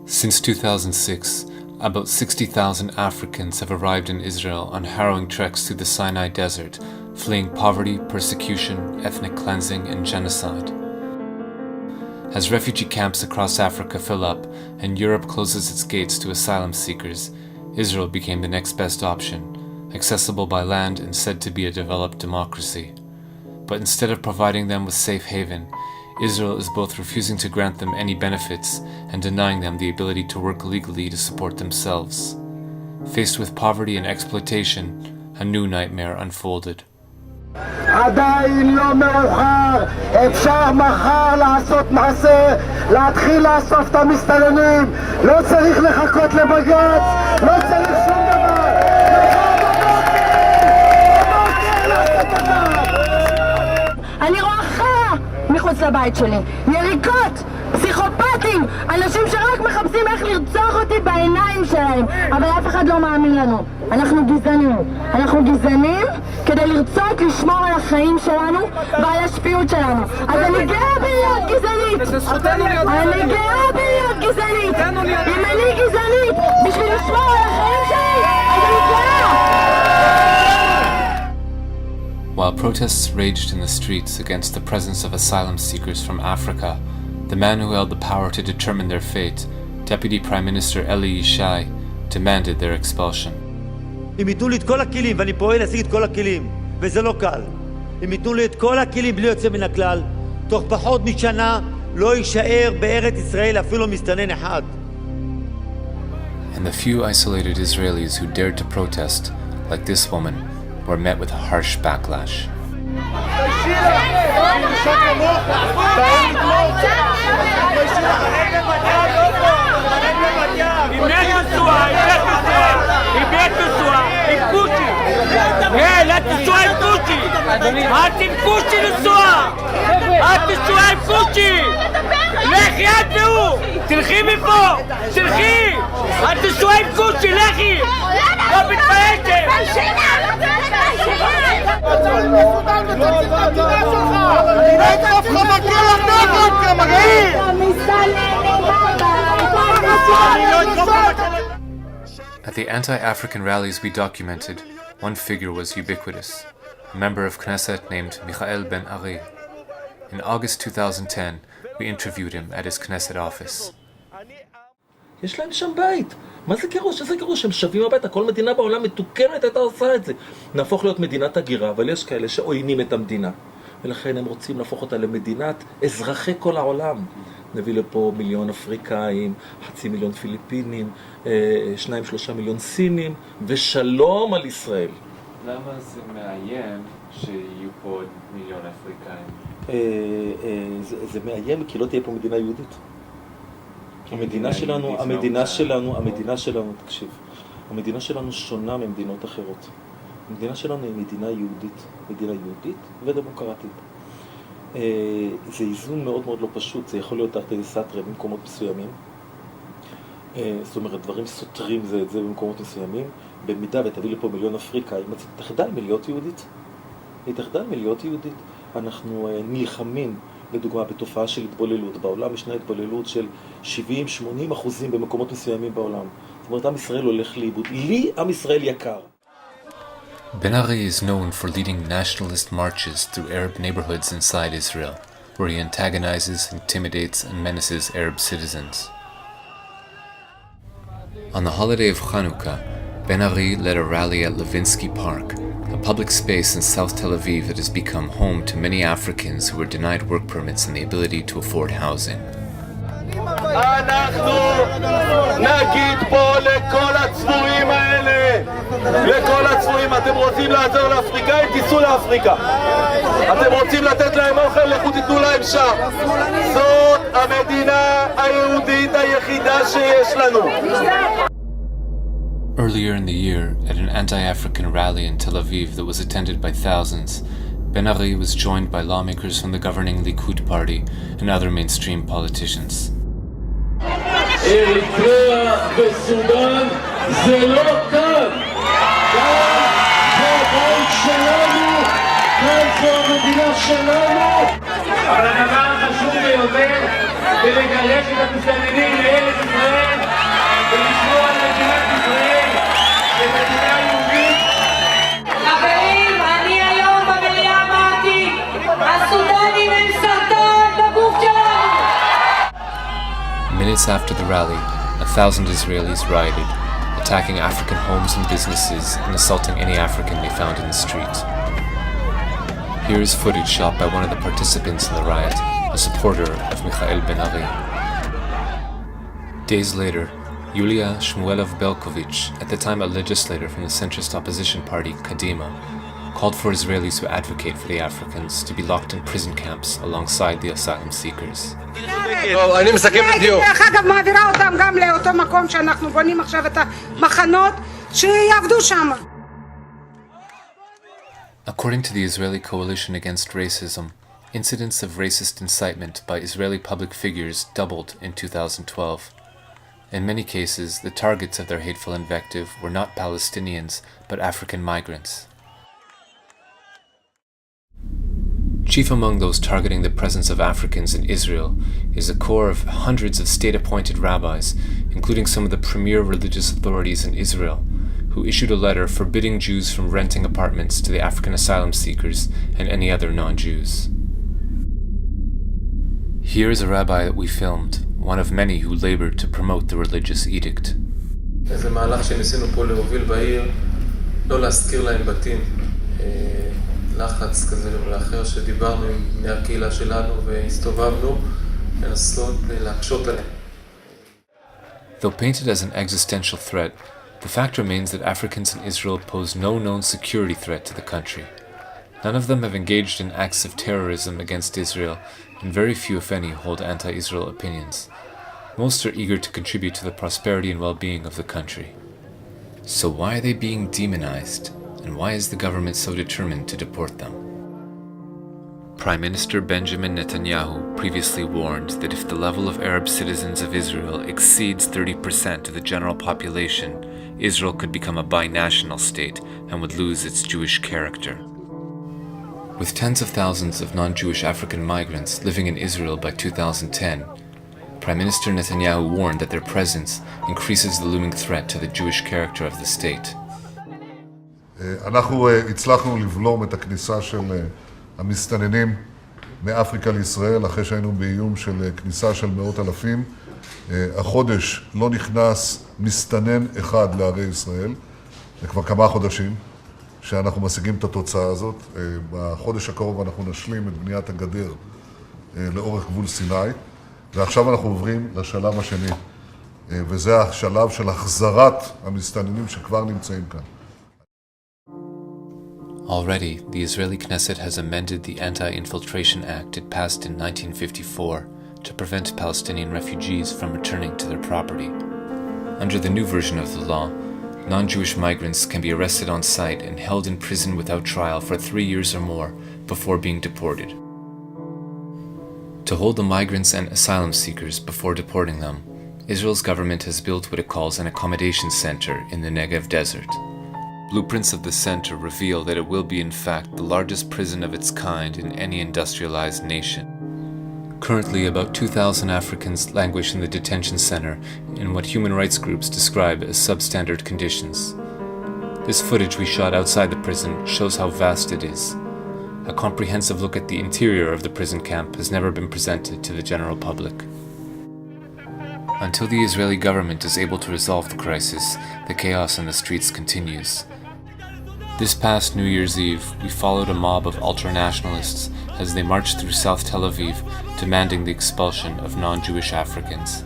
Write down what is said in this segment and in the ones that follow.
Since 2006, about 60,000 Africans have arrived in Israel on harrowing treks through the Sinai Desert, fleeing poverty, persecution, ethnic cleansing, and genocide. As refugee camps across Africa fill up and Europe closes its gates to asylum seekers, Israel became the next best option, accessible by land and said to be a developed democracy. But instead of providing them with safe haven, Israel is both refusing to grant them any benefits and denying them the ability to work legally to support themselves. Faced with poverty and exploitation, a new nightmare unfolded. עדיין לא מאוחר, אפשר מחר לעשות מעשה, להתחיל לאסוף את המסתננים, לא צריך לחכות לבג"ץ, לא צריך שום דבר. אני רואה חרא מחוץ לבית שלי, יריקות, פסיכופטים, אנשים שרק מחפשים איך לרצוח אותי בעיניים שלהם, אבל אף אחד לא מאמין לנו. אנחנו גזענים כדי לרצות לשמור על החיים שלנו ועל השפיות שלנו. אז אני גאה בלהיות גזענית, אני גאה בלהיות גזענית. אם אני גזענית בשביל לשמור על החיים שלי, אז אני גאה. While protests raged in the streets against the presence of asylum seekers from Africa, the man who held the power to determine their fate, Deputy Prime Minister Eli Yishai, demanded their expulsion. אם ייתנו לי את כל הכלים, ואני פועל להשיג את כל הכלים, וזה לא קל. אם ייתנו לי את כל הכלים בלי יוצא מן הכלל, תוך פחות משנה לא יישאר בארץ ישראל אפילו מסתנן אחד. And the few isolated Israelis who dared to protest, like this woman, were met with a harsh backlash. לכי את והוא! תלכי מפה! תלכי! את תשועה עם קושי, לכי! לא מתפיישתם! At the anti-African rallies we documented, one figure was ubiquitous, a member of Knesset named Michael Ben Ari. In August 2010, we interviewed him at his Knesset office. יש להם שם בית. מה זה גירוש? איזה גירוש? הם שווים הביתה. כל מדינה בעולם מתוקנת הייתה עושה את זה. נהפוך להיות מדינת הגירה, אבל יש כאלה שעוינים את המדינה. ולכן הם רוצים להפוך אותה למדינת אזרחי כל העולם. נביא לפה 1,000,000 אפריקאים, 500,000 פיליפינים, 2-3 מיליון סינים, ושלום על ישראל. למה זה מאיים שיהיו פה עוד 1,000,000 אפריקאים? זה מאיים כי לא תהיה פה מדינה יהודית. המדינה שלנו, תקשיב, המדינה שלנו שונה ממדינות אחרות. המדינה שלנו היא מדינה יהודית ודמוקרטית. זה איזון מאוד מאוד לא פשוט, זה יכול להיות תחת סתרי במקומות מסוימים. זאת אומרת, דברים סותרים זה את זה במקומות מסוימים. במידה ותביא לפה 1,000,000 אפריקאים, אז תחדל מלהיות יהודית. אנחנו נלחמים, לדוגמה, בתופעה של התבוללות. בעולם ישנה התבוללות של 70-80% במקומות מסוימים בעולם. זאת אומרת, עם ישראל הולך לאיבוד. לי עם ישראל יקר. Ben Ari is known for leading nationalist marches through Arab neighborhoods inside Israel, where he antagonizes, intimidates, and menaces Arab citizens. On the holiday of Chanukah, Ben Ari led a rally at Levinsky Park, a public space in South Tel Aviv that has become home to many Africans who were denied work permits and the ability to afford housing. אנחנו נגיד פה לכל הצבועים האלה, אתם רוצים לעזור לאפריקאים, תיסעו לאפריקה. אתם רוצים לתת להם אוכל, לכו תיתנו להם שם. זאת המדינה היהודית היחידה שיש לנו. Earlier in the year, at an anti-African rally in Tel Aviv that was attended by thousands, Ben Ari was joined by lawmakers from the governing Likud party and other mainstream politicians. אריתריאה וסודאן זה לא כאן. כאן זה הבית שלנו, כאן זו המדינה שלנו. אבל הדבר החשוב ביותר זה לגרש את המסתננים לארץ ישראל minutes after the rally, 1,000 Israelis rioted, attacking African homes and businesses and assaulting any African they found in the street. Here is footage shot by one of the participants in the riot, a supporter of Michael Ben-Ari. Days later, Yulia Shmuelov-Belkovich, at the time a legislator from the centrist opposition party Kadima, called for Israelis who advocate for the Africans to be locked in prison camps alongside the asylum seekers. אני מסכם בדיוק. דרך אגב, מעבירה אותם גם לאותו מקום שאנחנו בונים עכשיו את המחנות, שיעבדו שם. According to the Israeli Coalition Against Racism, incidents of racist incitement by Israeli public figures doubled in 2012. In many cases, the targets of their hateful invective were not Palestinians, but African migrants. Chief among those targeting the presence of Africans in Israel is a corps of hundreds of state-appointed rabbis, including some of the premier religious authorities in Israel, who issued a letter forbidding Jews from renting apartments to the African asylum seekers and any other non-Jews. Here is a rabbi that we filmed, one of many who labored to promote the religious edict. זה מהלך שניסינו פה להוביל בעיר, לא להזכיר להם בתים, לחץ כזה ואחר שדיברנו עם בני הקהילה שלנו והסתובבנו, לנסות להקשות עליהם. Though painted as an existential threat, the fact remains that Africans in Israel pose no known security threat to the country. None of them have engaged in acts of terrorism against Israel, and very few, if any, hold anti-Israel opinions. Most are eager to contribute to the prosperity and well-being of the country. So why are they being demonized, and why is the government so determined to deport them? Prime Minister Benjamin Netanyahu previously warned that if the level of Arab citizens of Israel exceeds 30% of the general population, Israel could become a binational state and would lose its Jewish character. With tens of thousands of non-Jewish African migrants living in Israel by 2010, Prime Minister Netanyahu warned that their presence increases the looming threat to the Jewish character of the state. אנחנו הצלחנו לבלום את הכניסה של המסתננים מאפריקה לישראל, אחרי שהיינו באיום של כניסה של מאות אלפים. החודש לא נכנס מסתנן אחד לערי ישראל, זה כבר כמה חודשים שאנחנו משיגים את התוצאה הזאת. בחודש הקרוב אנחנו נשלים את בניית הגדר לאורך גבול סיני, ועכשיו אנחנו עוברים לשלב השני, וזה השלב של החזרת המסתננים שכבר נמצאים כאן. Already, the Israeli Knesset has amended the Anti-Infiltration Act it passed in 1954 to prevent Palestinian refugees from returning to their property. Under the new version of the law, non-Jewish migrants can be arrested on site and held in prison without trial for 3 years or more before being deported. To hold the migrants and asylum seekers before deporting them, Israel's government has built what it calls an accommodation center in the Negev desert. Blueprints of the center reveal that it will be in fact the largest prison of its kind in any industrialized nation. Currently, about 2,000 Africans languish in the detention center in what human rights groups describe as substandard conditions. This footage we shot outside the prison shows how vast it is. A comprehensive look at the interior of the prison camp has never been presented to the general public. Until the Israeli government is able to resolve the crisis, the chaos in the streets continues. This past New Year's Eve, we followed a mob of ultra-nationalists as they marched through South Tel Aviv, demanding the expulsion of non-Jewish Africans.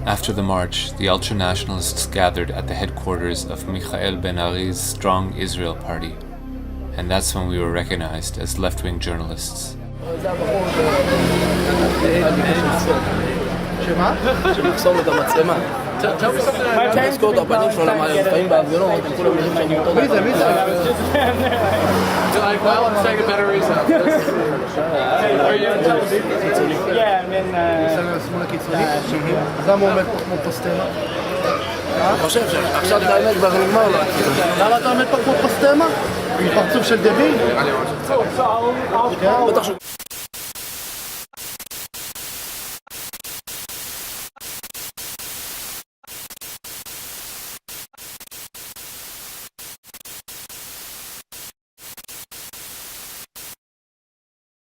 After the march, the ultra-nationalists gathered at the headquarters of Michael Ben-Ari's Strong Israel Party, and that's when we were recognized as left-wing journalists. שמחסום את המצלמה Tell me something. תזכור את הפנים שלו, למה לפעמים בהפגנות, הם כולם נראים שאני אותו דבר. Like, well, let's take a better reason. Are you on television? Yeah, I'm in... אז למה הוא עומד פה כמו פוסטמה? אני חושב שעכשיו את האמת כבר נגמר לו. למה אתה עומד פה כמו פוסטמה? עם פרצוף של דביל? בטח שהוא...